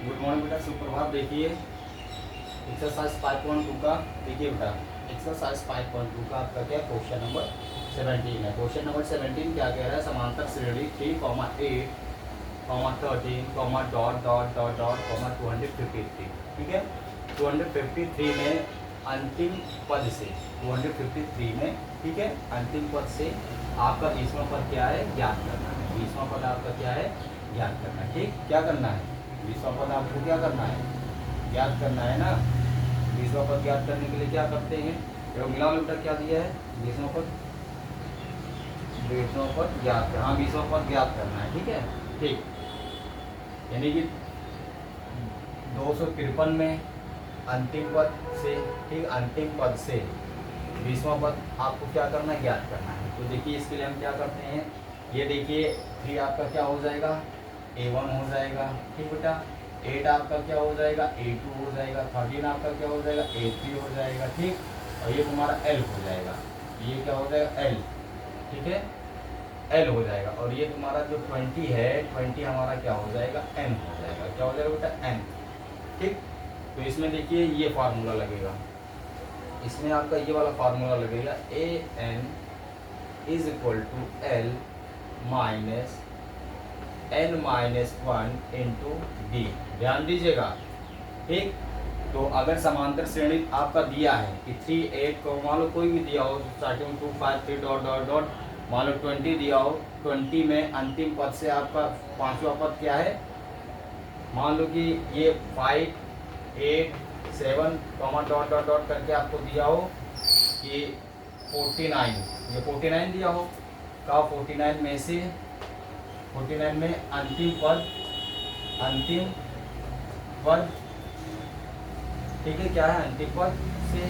Good morning बेटा, सुप्रभात। देखिए एक्सरसाइज 5.2 का देखिए बेटा, एक्सरसाइज 5.2 का आपका क्या क्वेश्चन नंबर 17 है। क्वेश्चन नंबर 17 क्या कह रहा है, समांतर श्रेणी 3,8, 13, डॉट डॉट डॉट डॉट 253। ठीक है, 253 में अंतिम पद से 253 में, ठीक है, अंतिम पद से आपका 20वां पद क्या है, ज्ञात करना है। 20वां पद आपका क्या है, ज्ञात करना है। ठीक, क्या करना है, 20वां पद आपको क्या करना है, ज्ञात करना है ना। 20वां पद ज्ञात करने के लिए क्या करते हैं, तो मिला बेटा क्या दिया है, 20वां पद, 20वां पद ज्ञात करना। हाँ, 20वां पद ज्ञात करना है। ठीक है, ठीक, यानी कि 253 में अंतिम पद से, ठीक, अंतिम पद से 20वां पद आपको क्या करना है, ज्ञात करना है। तो देखिए इसके लिए हम क्या करते हैं, ये देखिए 3 आपका क्या हो जाएगा, A1 हो जाएगा। ठीक बेटा, 8 आपका क्या हो जाएगा, A2 हो जाएगा। 13 आपका क्या हो जाएगा, A3 हो जाएगा। ठीक, और ये तुम्हारा L हो जाएगा, ये क्या हो जाएगा, L। ठीक है, L हो जाएगा। और ये तुम्हारा जो 20 है, 20 हमारा क्या हो जाएगा, N हो जाएगा। क्या हो जाएगा बेटा, N। ठीक, तो इसमें देखिए ये फार्मूला लगेगा, इसमें आपका ये वाला फार्मूला लगेगा, AN is equal to L minus n-1 into D. ध्यान दीजिएगा। ठीक, तो अगर समांतर श्रेणी आपका दिया है कि 3, 8 को मान लो कोई भी दिया हो, स्टार्टिंग 2, 5, 3 डॉट डॉट डॉट, मान लो 20 दिया हो, 20 में अंतिम पद से आपका 5वां पद क्या है, मान लो कि ये 5, 8, 7 डॉट डॉट डॉट करके आपको दिया हो कि 49, ये 49 दिया हो का 49 में से 49 में अंतिम पद, अंतिम पद, ठीक है, क्या है, अंतिम पद से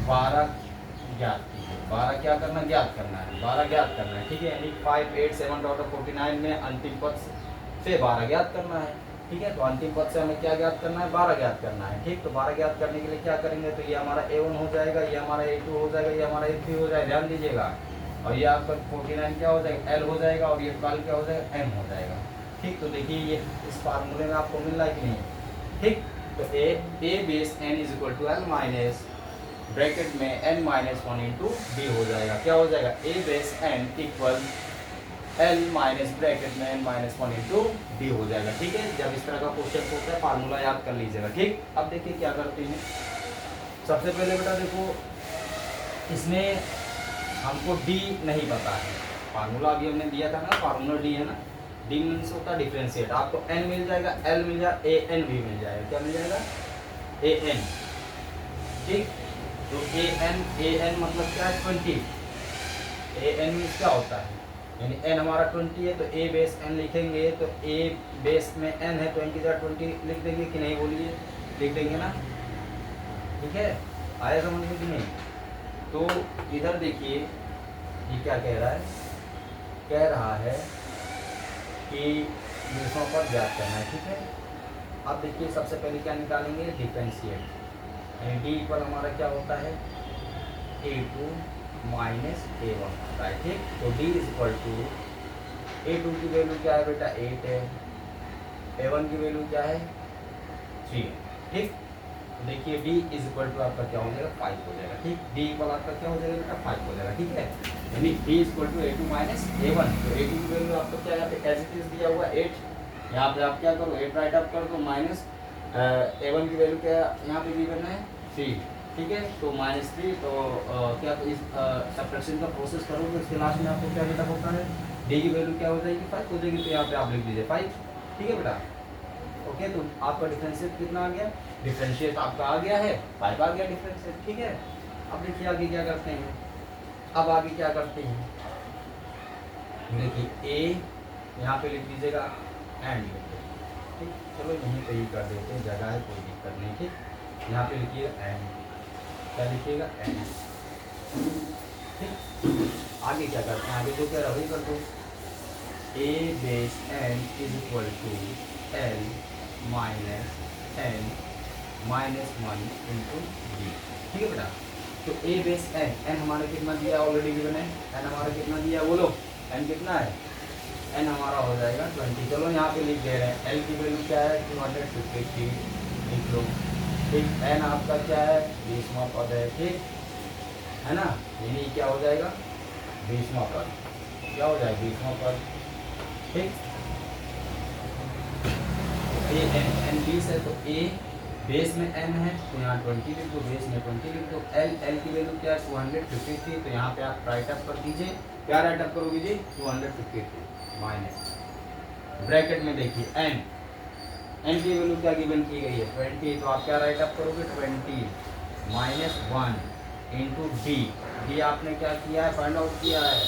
12 ज्ञात कीजिए। 12 क्या करना, ज्ञात करना है, 12 ज्ञात करना है। ठीक है, यानी 5, 8, 7 डॉट 49 में अंतिम पद से 12 ज्ञात करना है। ठीक है, तो अंतिम पद से हमें क्या ज्ञात करना है, 12 ज्ञात करना है। ठीक, तो 12 ज्ञात करने के लिए क्या करेंगे, तो ये हमारा A1 हो जाएगा, ये हमारा A2 हो जाएगा, ये हमारा A3 हो जाएगा। ध्यान दीजिएगा। और ये आपका 49 क्या हो जाएगा, L हो जाएगा, और ये 12 क्या हो जाएगा, M हो जाएगा। ठीक, तो देखिए ये इस फार्मूले में आपको मिल रहा है कि नहीं। ठीक, तो A base n is equal to L minus bracket में n-1 इंटू डी हो जाएगा। क्या हो जाएगा, A base n equal L minus bracket में n-1 इंटू डी हो जाएगा। ठीक है, जब इस तरह का क्वेश्चन होता है फार्मूला याद कर लीजिएगा। ठीक, अब देखिए क्या करते हैं, सबसे पहले बेटा देखो, इसमें हमको डी नहीं पता है, फार्मूला अभी हमने दिया था ना, फार्मूला डी है ना, डी मीन्स होता है डिफरेंशिएट। आपको n मिल जाएगा, L मिल जाएगा, AN भी मिल जाएगा। क्या मिल जाएगा, AN। ठीक, तो AN मतलब क्या है, 20। AN मीन्स क्या होता है, यानी n हमारा 20 है, तो A बेस n लिखेंगे, तो A बेस में n है, 20 या 20 लिख देंगे कि नहीं, बोलिए, लिख देंगे ना। ठीक है, आया समझ में कि नहीं। तो इधर देखिए ये क्या कह रहा है, कह रहा है कि 20वां पद ज्ञात करना है। ठीक है, अब देखिए सबसे पहले क्या निकालेंगे, डिफरेंशिएट, यानी डी इक्वल हमारा क्या होता है, A2 माइनस A1 होता है। ठीक, तो D is equal to A2 की वैल्यू क्या है बेटा, 8 है, A1 की वैल्यू क्या है, 3 है। ठीक, तो देखिए d इज इक्वल टू आपका क्या हो जाएगा, 5 हो जाएगा। ठीक, d इक्वल आपका क्या हो जाएगा बेटा, 5 हो जाएगा। ठीक है, यानी d equal to A2 minus A1। तो A2 की वैल्यू आपको क्या, यहाँ पे एज इट इज दिया हुआ 8, यहाँ पे आप क्या करो, 8 राइट अप कर दो, माइनस A1 की वैल्यू क्या यहाँ पे गिवन है, 3। ठीक है, तो -3, तो क्या तो इस सब्ट्रैक्शन का प्रोसेस करोगे, इसके लास्ट में आपको क्या बेटा होता है, d की वैल्यू क्या हो जाएगी, 5 हो जाएगी। तो यहाँ पे आप लिख दीजिए 5। ठीक है बेटा, ओके, तो आपका डिफरेंशिएट कितना आ गया, डिफरेंशिएट आपका आ गया है, 5 आ गया डिफरेंशिएट। ठीक है, अब देखिए आगे क्या करते हैं, अब आगे क्या करते हैं, देखिए A यहाँ पे लिख दीजिएगा, एंड लिख दीजिए। ठीक, चलो यहीं पे ही कर देते हैं, जगह है, कोई दिक्कत नहीं। ठीक, यहाँ पे लिखिएगा एंड, क्या लिखिएगा, एंड। ठीक, आगे क्या करते हैं, आगे जो क्या रहा वही कर दो, A base n is equal to L minus n-1 into D. ठीक है बेटा, तो A बेस n, n हमारा कितना दिया ऑलरेडी गिवन है, n हमारा कितना दिया, बोलो n कितना है, एन हमारा हो जाएगा 20। चलो यहाँ पे लिख दे रहे हैं एल की वैल्यू क्या है 253 लिख लो। ठीक, एन आपका क्या है 20वां पद है, ठीक है ना, यानी क्या हो जाएगा 20वां पद, क्या हो जाएगा 20वां पद। ठीक, ए एन एन 20 है तो ए बेस में एन है तो यहाँ 20 लिख दो, बेस में 20 लिख दो। एल एल की वैल्यू क्या है 253, तो यहाँ पे आप राइट अप कर दीजिए। क्या राइट अप करोगे जी 253 माइनस ब्रैकेट में देखिए एन, एन की वैल्यू क्या गिवन की गई है 20, तो आप क्या राइट अप करोगे 20 माइनस 1 इंटू डी। डी आपने क्या किया है फाइंड आउट किया है,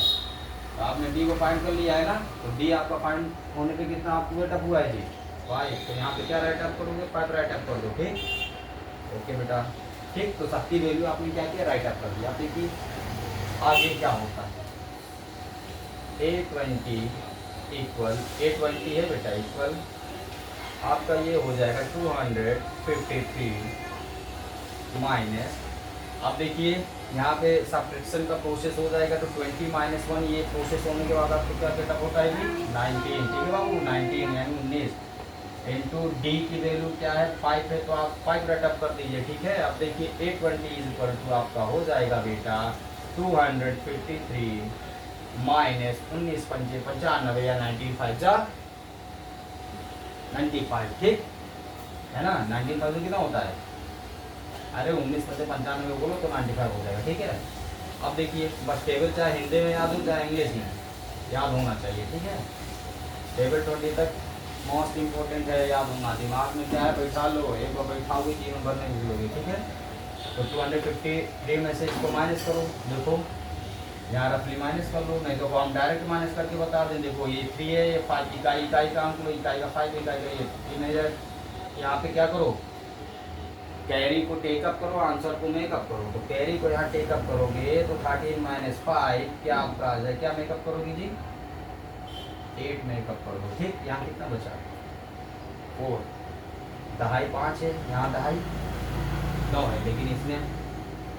तो आपने डी को फाइंड कर लिया है ना, तो डी आपका फाइंड होने पे कितना आपको वेट हुआ है जी 5, तो यहाँ पे क्या राइट अप करोगे 5 राइट अप कर दो। ठीक, ओके बेटा। ठीक, तो सबकी वैल्यू आपने क्या किया राइट अप कर दिया। आप देखिए आगे क्या होता है, A20 इक्वल A20 है बेटा इक्वल आपका ये हो जाएगा 253 माइनस, अब देखिए यहाँ पे सब्ट्रैक्शन का प्रोसेस हो जाएगा तो 20 माइनस 1, ये प्रोसेस होने के बाद आपको क्या सेटअप होता है 19, ठीक है बाबू 19 यानी 19 इंटू डी की वैल्यू क्या है 5 है, तो आप 5 रटअप कर दीजिए। ठीक है, अब देखिए 820 इज इक्वल टू आपका हो जाएगा बेटा 253 माइनस 19 पंचे 95 या 95 जा 95, ठीक है ना, 19,000 कितना होता है, अरे 19 पंचे 95 बोलो तो 95 हो जाएगा। ठीक है, अब देखिए बस टेबल चाहे हिंदी में याद हो चाहे इंग्लिश में याद होना चाहिए। ठीक है, टेबल 20 तक मोस्ट इम्पोर्टेंट है, याद होना, दिमाग में क्या है बैठा लो, एक बार बैठाओगे जीवन भर नहीं भूलोगे। ठीक है, तो 253 में से इसको माइनस करो, देखो यहाँ रफली माइनस कर लो, नहीं तो हम डायरेक्ट माइनस करके बता दें। देखो ये 3 है, ये 5 इकाई का अंक लो, इकाई का 5 इकाई का ये 3 है। यहाँ पे क्या करो कैरी को टेकअप करो, आंसर को मेकअप करो, तो कैरी को यहाँ टेकअप करोगे तो 13 माइनस 5 क्या आपका आ जाए, क्या मेकअप करोगे जी 8 मेकअप कर दो। ठीक, यहाँ कितना बचा 4, दहाई 5 है, यहाँ दहाई 9 है, लेकिन इसने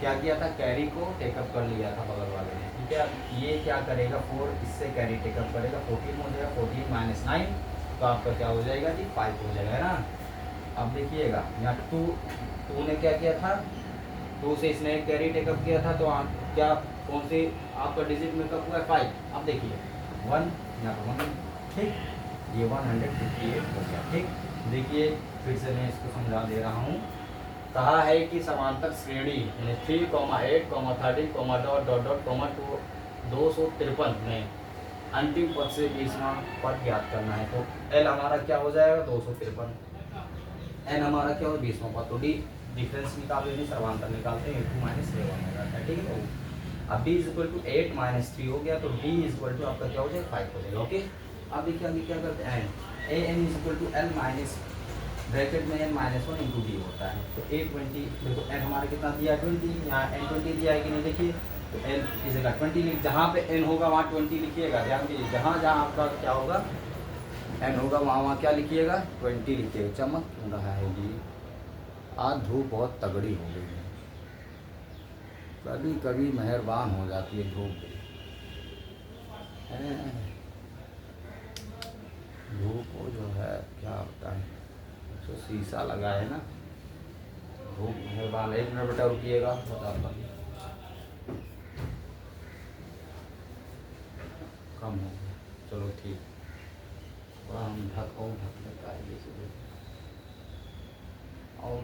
क्या किया था कैरी को टेकअप कर लिया था बगल वाले ने। ठीक है, अब ये क्या करेगा 4 इससे कैरी टेकअप करेगा, 14 हो जाएगा, 14 माइनस 9 तो आपका क्या हो जाएगा जी 5 हो जाएगा, है ना। अब देखिएगा यहाँ 2 ने क्या किया था 2 से इसने कैरी टेकअप किया था, तो क्या कौन से आपका डिजिट मेकअप हुआ है 5। अब देखिए 1 यहाँ पर 1, ठीक ये 158 हो गया। ठीक, देखिए फिर से मैं इसको समझा दे रहा हूँ, कहा है कि समांतर श्रेणी यानी 3, 8, 13, डॉट डॉट डॉट 253 में अंतिम पद से 20वां पद ज्ञात करना है। तो एल हमारा क्या हो जाएगा 253, एन हमारा क्या हो 20वां पद, तो डी डिफरेंस निकाल लेंगे, सर्वांतर निकालते हैं 2 माइनस 7 हो जाता है। ठीक है, अब d is equal to 8 minus 3 हो गया, तो d इज इक्वल टू आपका क्या हो जाएगा 5 हो जाएगा। ओके, अब देखिए आगे क्या करते हैं a n is equal to l minus bracket में n माइनस 1 इंटू डी होता है। तो 820 देखो n हमारा कितना दिया 20, यहाँ n 20 दिया है कि नहीं, देखिए तो n की जगह 20 लिख, जहाँ पे n होगा वहाँ 20 लिखिएगा, ध्यान दीजिए जहाँ जहाँ आपका क्या होगा n होगा वहाँ वहाँ क्या लिखिएगा 20 लिखिएगा। चमक रहा है जी, आज धूप बहुत तगड़ी हो गई है, कभी कभी मेहरबान हो जाती है धूप भी, धूप को जो है क्या होता है तो शीशा लगा है ना, धूप मेहरबान है। 1 मिनट बेटा रुकिएगा, बताता हूँ कम हो गया, चलो ठीक, थोड़ा हम ढक लेता है जैसे और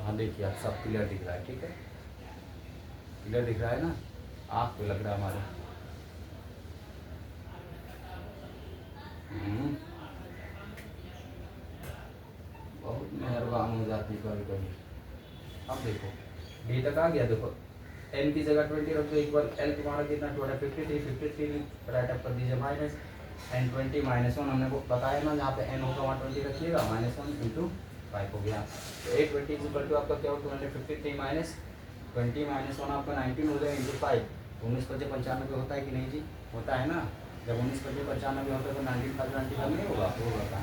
हाँ देखिए आप सब क्लियर दिख रहा है। ठीक है, क्लियर दिख रहा है ना, आँख पे लग रहा है हमारे। बहुत मेहरबान हो जाती है कभी कभी। अब देखो डी तक आ गया, देखो एन की जगह 20 रख दो, इक्वल एल तुम्हारा कितना 53 राइट अप कर दीजिए माइनस एन 20 माइनस 1 हमने को बताया ना, जहाँ पे एन होगा वहाँ 20 रखिएगा, माइनस 1 इंटू 5 हो गया। तो 820 इज इक्वल टू आपका क्या हो 253 माइनस 20 माइनस 1 आपका 19 हो जाएगा इंटू 5। 19 बजे 95 होता है कि नहीं जी, होता है ना, जब 19 बजे 95 होता है तो 95 नहीं होगा, तो होगा।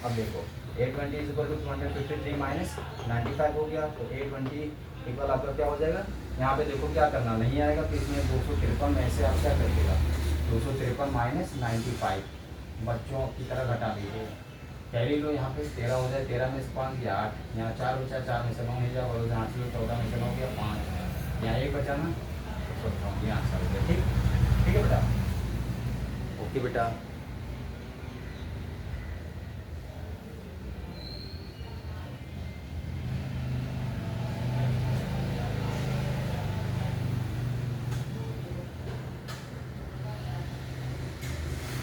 अब देखो 820 इज इक्वल टू 253 माइनस 95 हो गया, तो 820 इक्वल आपका क्या हो जाएगा, यहाँ पे देखो क्या करना नहीं आएगा तो इसमें 253 में से आप क्या करिएगा 253 माइनस 95 बच्चों की तरह घटा दीजिए। कैरी लो यहाँ पे 13 हो जाए, 13 में से 5 गया 8, यहाँ 4 बचा, 4 में से 9 नहीं जाओ, 8 लो, 14 में से 9 गया 5, यहाँ 1 बचा ना, तो यहाँ आंसर हो गया। ठीक है बेटा, ओके बेटा।